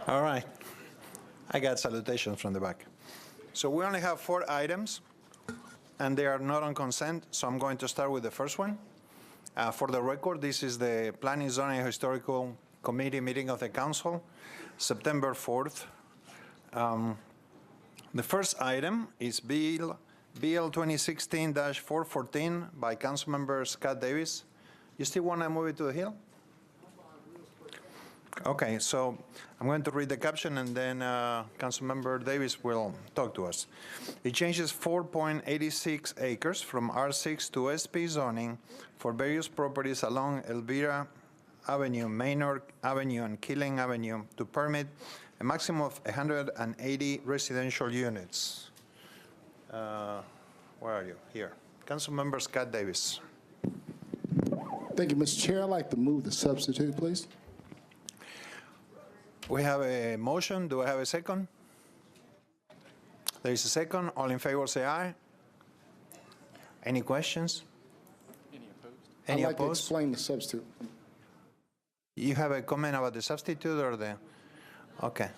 All right. I got salutations from the back. So we only have 4 items, and they are not on consent, so I'm going to start with the first one. For the record, this is the Planning, Zoning, and Historical Committee meeting of the Council, September 4th. The first item is BL 2016-414 by Councilmember Scott Davis. You still want to move it to the Hill? Okay, so I'm going to read the caption, and then Councilmember Davis will talk to us. It changes 4.86 acres from R6 to SP zoning for various properties along Elvira Avenue, Maynard Avenue, and Killing Avenue to permit a maximum of 180 residential units. Where are you? Here. Councilmember Scott Davis. Thank you, Mr. Chair. I'd like to move the substitute, please. We have a motion. Do I have a second? There is a second. All in favor say aye. Any questions? Any opposed? Any I'd like to opposed? explain the substitute. You have a comment about the substitute or the? Okay.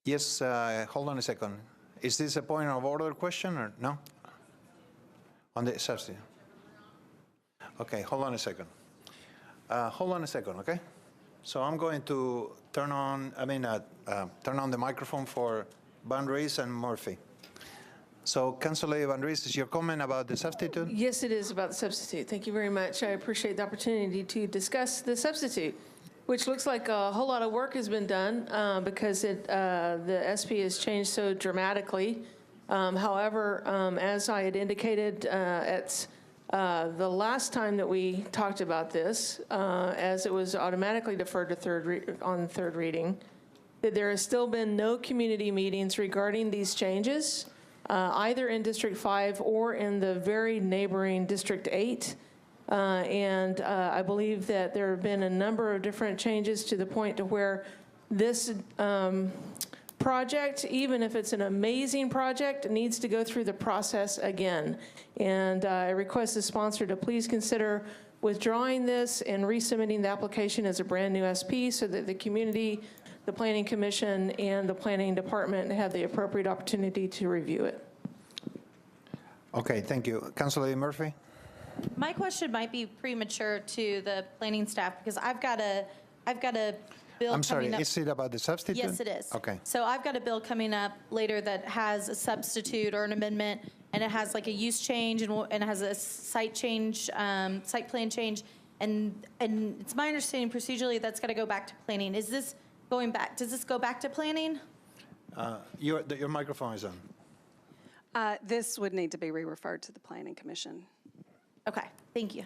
Yes, hold on a second. Is this a point of order question or no? On the substitute. Okay, hold on a second. Hold on a second, okay? So I'm going to turn on the microphone for Van Rees and Murphy. So, Councilor Van Rees, is your comment about the substitute? Yes, it is about the substitute. Thank you very much. I appreciate the opportunity to discuss the substitute, which looks like a whole lot of work has been done because the SP has changed so dramatically. However, as I had indicated at the last time that we talked about this, as it was automatically deferred to third reading, that there has still been no community meetings regarding these changes, either in District 5 or in the very neighboring District 8. And I believe that there have been a number of different changes to the point to where this project, even if it's an amazing project, needs to go through the process again. And I request the sponsor to please consider withdrawing this and resubmitting the application as a brand new SP so that the community, the Planning Commission, and the Planning Department have the appropriate opportunity to review it. Okay, thank you. Councilor Murphy? My question might be premature to the planning staff because I've got a bill I'm sorry, coming up. is it about the substitute? Yes, it is. Okay. So I've got a bill coming up later that has a substitute or an amendment, and it has like a use change and it has a site change, site plan change, and it's my understanding procedurally that's got to go back to planning. Is this going back? Does this go back to planning? Your microphone is on. This would need to be re-referred to the Planning Commission. Okay, thank you.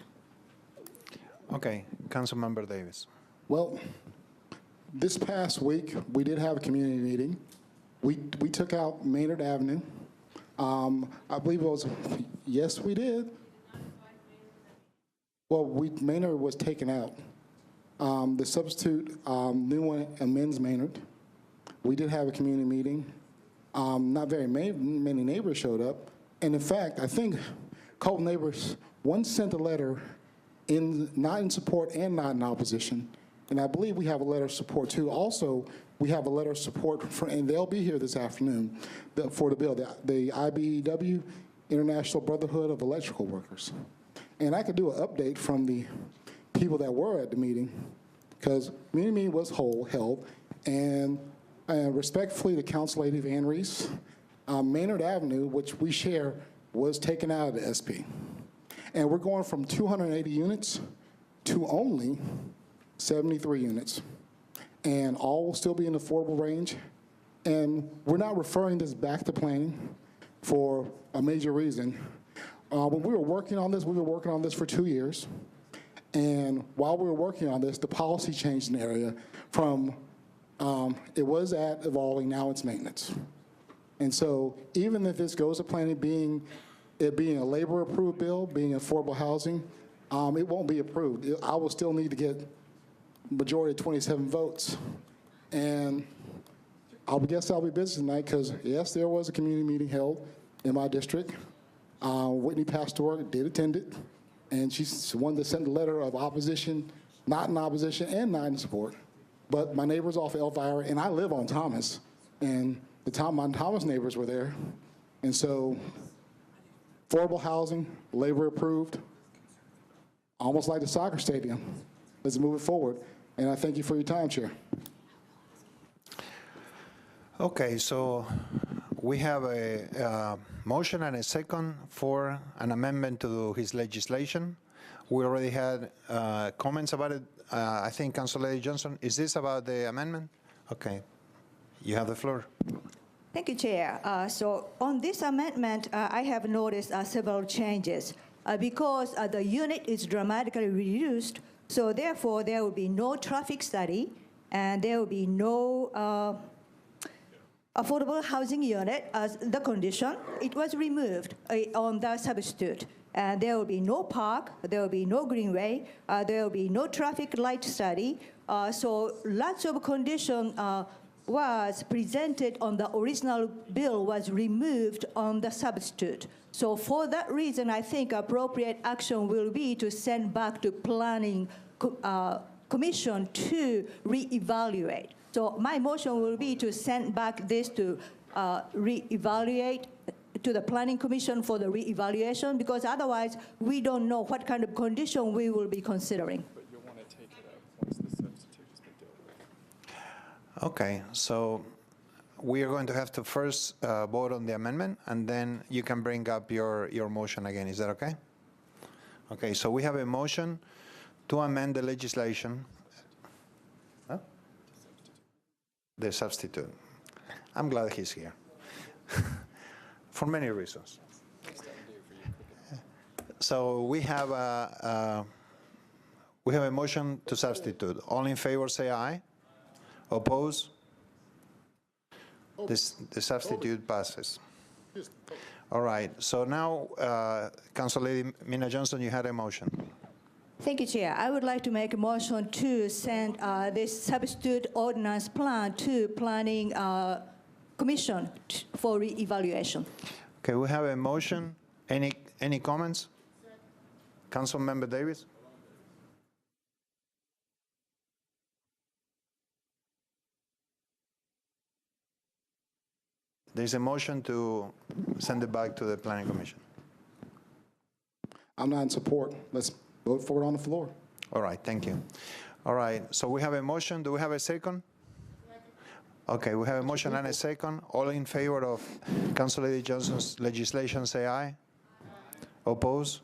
Okay, Councilmember Davis. Well, this past week, we did have a community meeting. We took out Maynard Avenue. I believe it was, yes, we did. Well, Maynard was taken out. The substitute, new one amends Maynard. We did have a community meeting. Not very many neighbors showed up. And in fact, I think a couple neighbors, one sent a letter not in support and not in opposition. And I believe we have a letter of support too. Also, we have a letter of support, and they'll be here this afternoon for the bill, the IBEW, International Brotherhood of Electrical Workers. And I could do an update from the people that were at the meeting, because community meeting was held, and respectfully to Council Lady Van Rees, Maynard Avenue, which we share, was taken out of the SP. And we're going from 280 units to only 73 units. And all will still be in the affordable range. And we're not referring this back to planning for a major reason. When we were working on this, for 2 years. And while we were working on this, the policy changed in the area from it was at evolving, now it's maintenance. And so even if this goes to planning, it being a labor approved bill, being affordable housing, it won't be approved. I will still need to get majority of 27 votes. And I guess I'll be busy tonight because yes, there was a community meeting held in my district. Whitney Pastor did attend it, and she's the one that sent a letter of opposition, not in opposition and not in support. But my neighbor's off Elvira, and I live on Thomas, and my Thomas neighbors were there. And so, affordable housing, labor approved, almost like the soccer stadium. Let's move it forward. And I thank you for your time, Chair. Okay, so we have a motion and a second for an amendment to his legislation. We already had comments about it. I think, Councilor Lady Johnson, is this about the amendment? Okay, you have the floor. Thank you, Chair. So on this amendment, I have noticed several changes. Because the unit is dramatically reduced, so therefore there will be no traffic study, and there will be no affordable housing unit as the condition. It was removed on the substitute. And there will be no park, there will be no greenway, there will be no traffic light study. So lots of condition was presented on the original bill was removed on the substitute. So for that reason, I think appropriate action will be to send back to Planning Commission to reevaluate. So my motion will be to send back this to reevaluate to the Planning Commission for the reevaluation, because otherwise we don't know what kind of condition we will be considering. But you'll want to take it up once the substitute has been dealt with. Okay, so we are going to have to first vote on the amendment, and then you can bring up your motion again. Is that okay? Okay, so we have a motion to amend the legislation. Huh? The substitute. I'm glad he's here. For many reasons. So we have a motion to substitute. All in favor, say aye. Oppose? The substitute passes. All right. So now, Council Lady Mina Johnson, you had a motion. Thank you, Chair. I would like to make a motion to send this substitute ordinance plan to Planning Commission for reevaluation. Okay, we have a motion. Any comments? Councilmember Davis? There's a motion to send it back to the Planning Commission. I'm not in support. Let's vote for it on the floor. All right, thank you. All right, so we have a motion. Do we have a second? Okay, we have a motion and a second. All in favor of Council Lady Johnson's legislation, say aye. Oppose?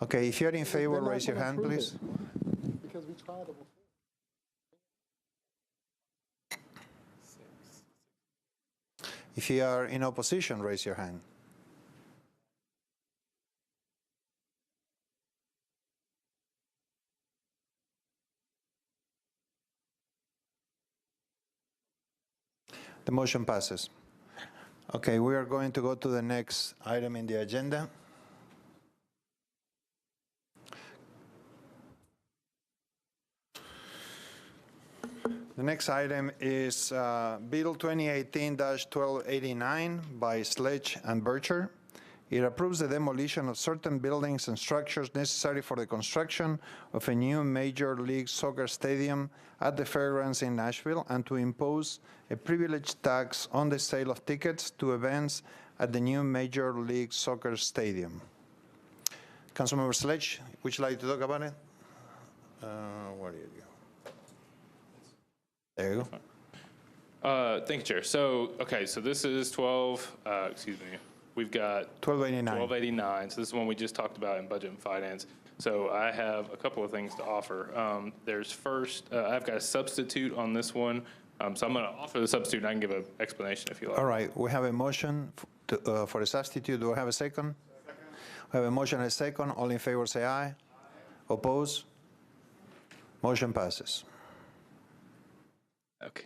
Okay, if you're in favor, raise your hand, please. Because we tried it before. If you are in opposition, raise your hand. The motion passes. Okay, we are going to go to the next item in the agenda. The next item is Bill 2018-1289 by Sledge and Bircher. It approves the demolition of certain buildings and structures necessary for the construction of a new Major League Soccer stadium at the fairgrounds in Nashville, and to impose a privilege tax on the sale of tickets to events at the new Major League Soccer stadium. Councilmember Sledge, would you like to talk about it? Where do you go? There you go. Thank you, Chair. So, okay, so this is we've got 1289. 1289. So this is one we just talked about in Budget and Finance. So I have a couple of things to offer. There's first, I've got a substitute on this one. So I'm going to offer the substitute, and I can give an explanation if you like. All right, we have a motion for a substitute. Do I have a second? Second. We have a motion and a second. All in favor, say aye. Oppose? Motion passes. Okay.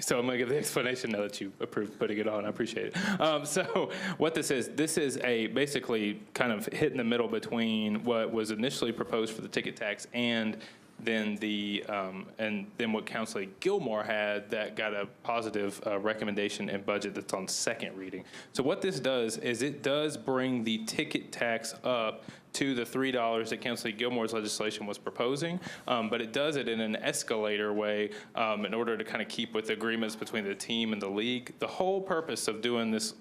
So I'm going to give the explanation now that you approved putting it on. I appreciate it. So what this is a basically kind of hit in the middle between what was initially proposed for the ticket tax and than than what Councilor Gilmore had that got a positive recommendation in budget that's on second reading. So what this does is it does bring the ticket tax up to the $3 that Councilor Gilmore's legislation was proposing, but it does it in an escalator way in order to kind of keep with agreements between the team and the league. The whole purpose of doing this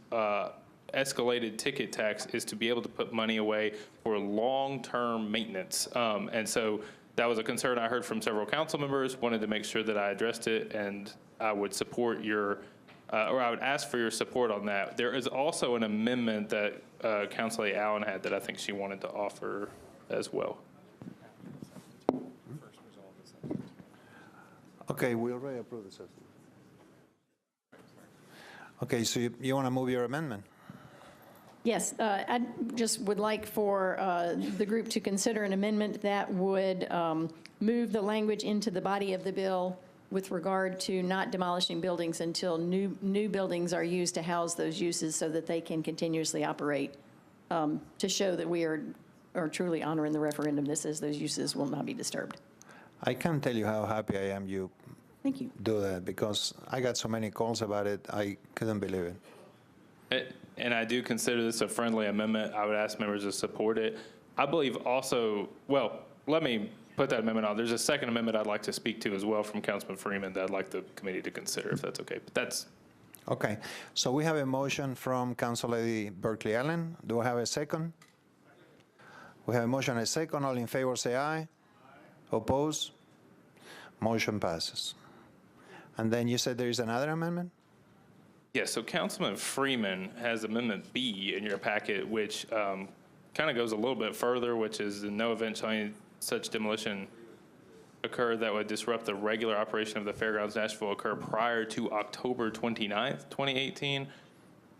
escalated ticket tax is to be able to put money away for long-term maintenance. And so that was a concern I heard from several council members, wanted to make sure that I addressed it, and I would support your, or I would ask for your support on that. There is also an amendment that Councilor Allen had that I think she wanted to offer as well. Okay, we already approved the substitute. Okay, so you want to move your amendment? Yes, I just would like for the group to consider an amendment that would move the language into the body of the bill with regard to not demolishing buildings until new buildings are used to house those uses so that they can continuously operate, to show that we are truly honoring the referendum that says those uses will not be disturbed. I can't tell you how happy I am you Thank you. do that, because I got so many calls about it, I couldn't believe it. And I do consider this a friendly amendment. I would ask members to support it. I believe also, well, let me put that amendment on. There's a second amendment I'd like to speak to as well from Councilman Freeman that I'd like the committee to consider, if that's okay. But that's Okay, so we have a motion from Council Lady Berkeley Allen. Do I have a second? We have a motion and a second. All in favor say aye. Oppose? Motion passes. And then you said there is another amendment? yeah, so Councilman Freeman has Amendment B in your packet, which kind of goes a little bit further, which is in no event shall any such demolition occur that would disrupt the regular operation of the Fairgrounds Nashville occur prior to October 29th, 2018.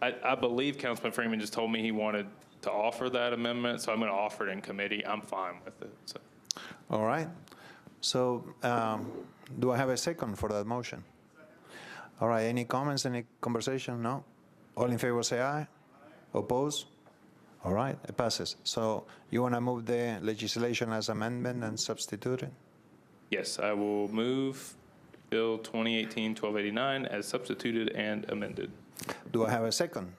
I believe Councilman Freeman just told me he wanted to offer that amendment, so I'm going to offer it in committee. I'm fine with it. So. All right. So do I have a second for that motion? All right, any comments, any conversation? No? All in favor say aye. Oppose? All right, it passes. So you want to move the legislation as amendment and substitute it? Yes, I will move Bill 2018-1289 as substituted and amended. Do I have a second?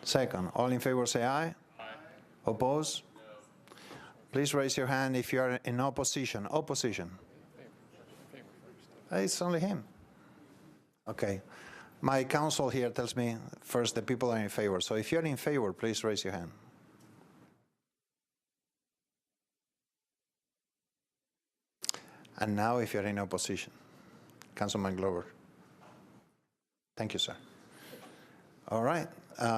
Second. All in favor say aye. Aye. Oppose? No. Please raise your hand if you are in opposition. Opposition. It's only him. Okay. My counsel here tells me first the people are in favor. So if you're in favor, please raise your hand. And now if you're in opposition. Councilman Glover. Thank you, sir. All right.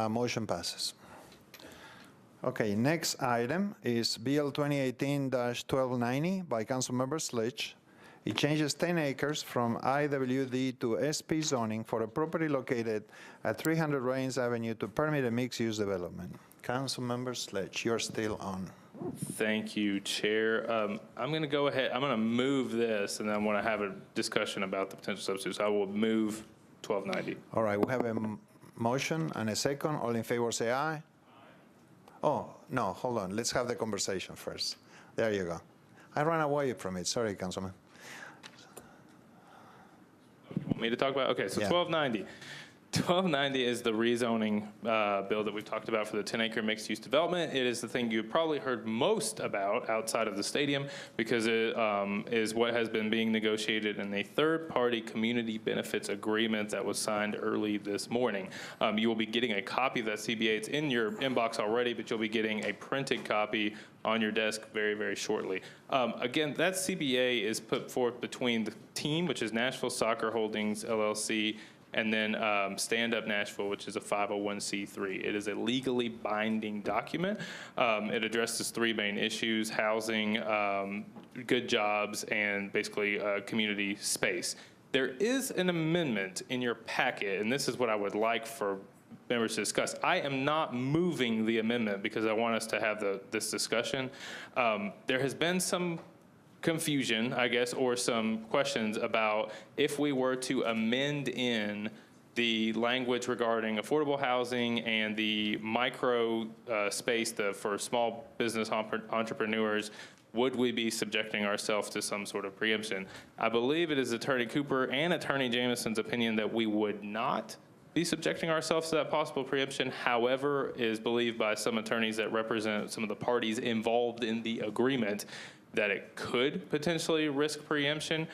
Motion passes. Okay, next item is Bill 2018-1290 by Councilmember Sledge. It changes 10 acres from IWD to SP zoning for a property located at 300 Rains Avenue to permit a mixed-use development. Councilmember Sledge, you're still on. Thank you, Chair. I'm going to go ahead. I'm going to move this, and then I want to have a discussion about the potential substitutes. I will move 1290. All right, we have a motion and a second. All in favor say aye. Aye. Oh, no, hold on. Let's have the conversation first. There you go. I ran away from it. Sorry, Councilman. You want me to talk about? Okay, so Yeah. 1290. 1290 is the rezoning bill that we've talked about for the 10-acre mixed-use development. It is the thing you've probably heard most about outside of the stadium because it is what has been being negotiated in a third-party community benefits agreement that was signed early this morning. You will be getting a copy of that CBA. It's in your inbox already, but you'll be getting a printed copy on your desk very, very shortly. Again, that CBA is put forth between the team, which is Nashville Soccer Holdings, LLC, and then Stand Up Nashville, which is a 501c3. It is a legally binding document. It addresses three main issues: housing, good jobs, and basically community space. There is an amendment in your packet, and this is what I would like for members to discuss. I am not moving the amendment because I want us to have this discussion. There has been some confusion, I guess, or some questions about if we were to amend in the language regarding affordable housing and the micro space for small business entrepreneurs, would we be subjecting ourselves to some sort of preemption? I believe it is Attorney Cooper and Attorney Jameson's opinion that we would not be subjecting ourselves to that possible preemption. However, it is believed by some attorneys that represent some of the parties involved in the agreement that it could potentially risk preemption.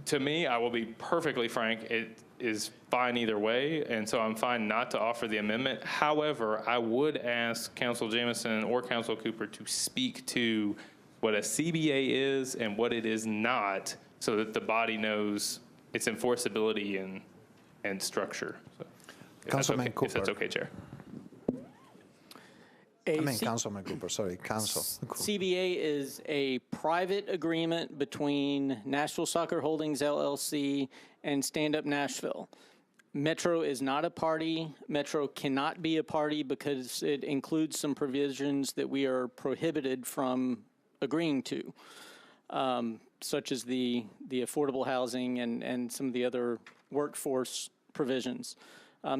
To me, I will be perfectly frank, it is fine either way, and so I'm fine not to offer the amendment. However, I would ask Counsel Jameson or Counsel Cooper to speak to what a CBA is and what it is not, so that the body knows its enforceability and structure. So, Councilman Cooper. If that's okay, Chair. Councilman Cooper, sorry, Council. CBA is a private agreement between Nashville Soccer Holdings LLC and Stand Up Nashville. Metro is not a party. Metro cannot be a party because it includes some provisions that we are prohibited from agreeing to, such as the affordable housing and some of the other workforce provisions.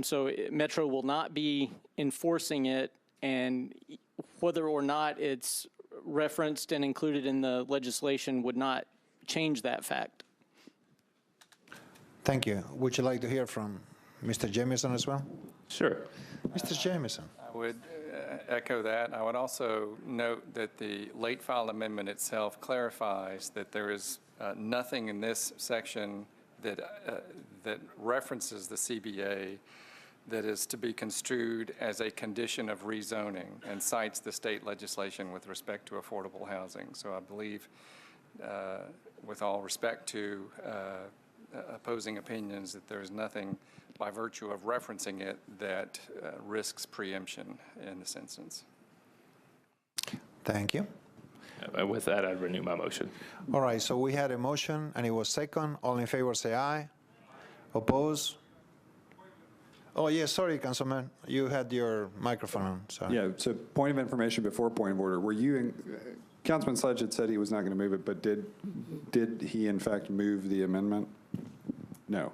So Metro will not be enforcing it, and whether or not it's referenced and included in the legislation would not change that fact. Thank you. Would you like to hear from Mr. Jameson as well? Sure. Mr. Jameson. I would echo that. I would also note that the late filed amendment itself clarifies that there is nothing in this section that references the CBA that is to be construed as a condition of rezoning and cites the state legislation with respect to affordable housing. So I believe, with all respect to opposing opinions, that there is nothing by virtue of referencing it that risks preemption in this instance. Thank you. With that, I'd renew my motion. All right, so we had a motion and it was second. All in favor say aye. Oppose? Oh, yes, sorry, Councilman. You had your microphone on, sorry. Yeah, so point of information before point of order. Were you, Councilman Sledge had said he was not going to move it, but did he in fact move the amendment? No.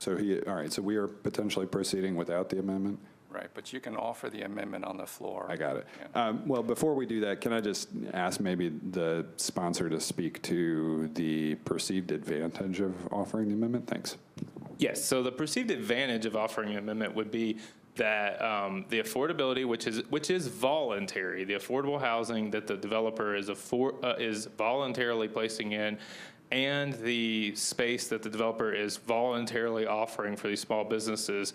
So all right, so we are potentially proceeding without the amendment? Right, but you can offer the amendment on the floor. I got it. Yeah. Well, before we do that, can I just ask maybe the sponsor to speak to the perceived advantage of offering the amendment? Thanks. Yes, so the perceived advantage of offering an amendment would be that the affordability, which is voluntary, the affordable housing that the developer is voluntarily placing in, and the space that the developer is voluntarily offering for these small businesses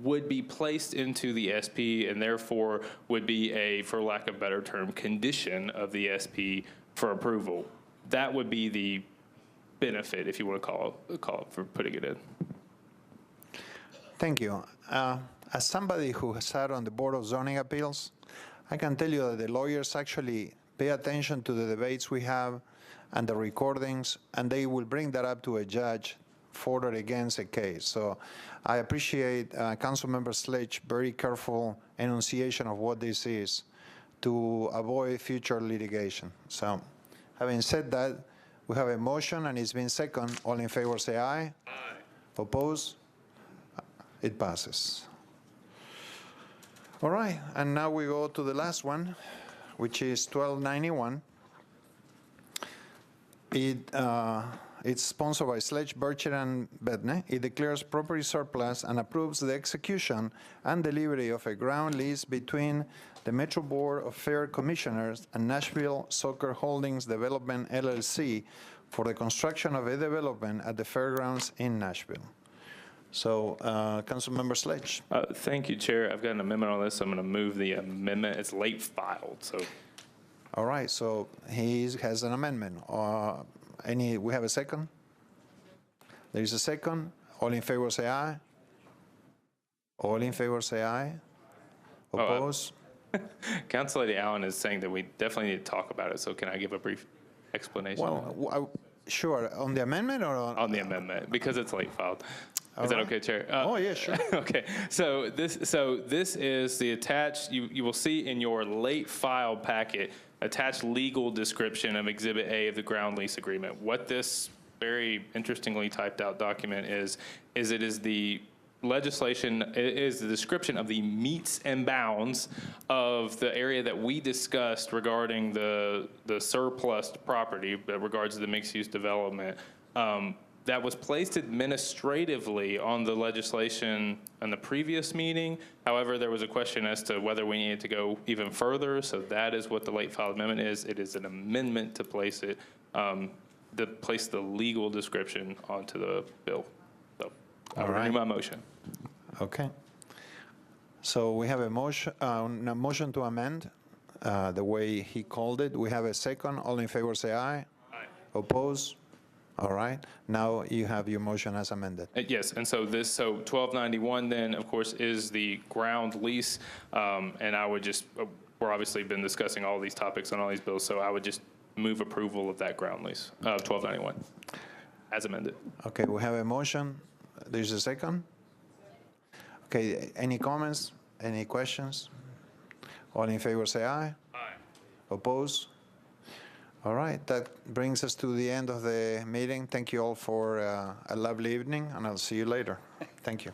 would be placed into the SP and therefore would be a, for lack of a better term, condition of the SP for approval. That would be the benefit, if you want to call it, for putting it in. Thank you. As somebody who has sat on the Board of Zoning Appeals, I can tell you that the lawyers actually pay attention to the debates we have and the recordings, and they will bring that up to a judge for or against a case. So I appreciate Councilmember Sledge's very careful enunciation of what this is to avoid future litigation. So having said that, we have a motion and it's been second. All in favor say aye. Aye. Oppose? It passes. All right, and now we go to the last one, which is 1291. It's sponsored by Sledge, Burchett, and Bedne. It declares property surplus and approves the execution and delivery of a ground lease between the Metro Board of Fair Commissioners and Nashville Soccer Holdings Development, LLC, for the construction of a development at the fairgrounds in Nashville. So, Councilmember Sledge. Thank you, Chair. I've got an amendment on this. I'm going to move the amendment. It's late filed, so. All right, so he has an amendment. We have a second? There is a second. All in favor say aye. All in favor say aye. Oppose? Council Lady Allen is saying that we definitely need to talk about it, so can I give a brief explanation? Well, sure. On the amendment or on? On the amendment, because it's late filed. Is that okay, Chair? Yeah, sure. Okay, so this is the attached, you will see in your late filed packet, attached legal description of Exhibit A of the ground lease agreement. What this very interestingly typed out document is it is the legislation is the description of the metes and bounds of the area that we discussed regarding the surplus property that regards to the mixed-use development. That was placed administratively on the legislation in the previous meeting. However, there was a question as to whether we needed to go even further, so that is what the late filed amendment is. It is an amendment to place it, to place the legal description onto the bill. So I'll renew my motion. Okay. So we have a motion to amend the way he called it. We have a second. All in favor say aye. Aye. Oppose? All right. Now you have your motion as amended. Yes, and so 1291 then, of course, is the ground lease, and I would just, we're obviously been discussing all these topics on all these bills, so I would just move approval of that ground lease, 1291, as amended. Okay, we have a motion. There's a second? Okay, any comments? Any questions? All in favor say aye. Aye. Oppose? All right, that brings us to the end of the meeting. Thank you all for a lovely evening, and I'll see you later. Thank you.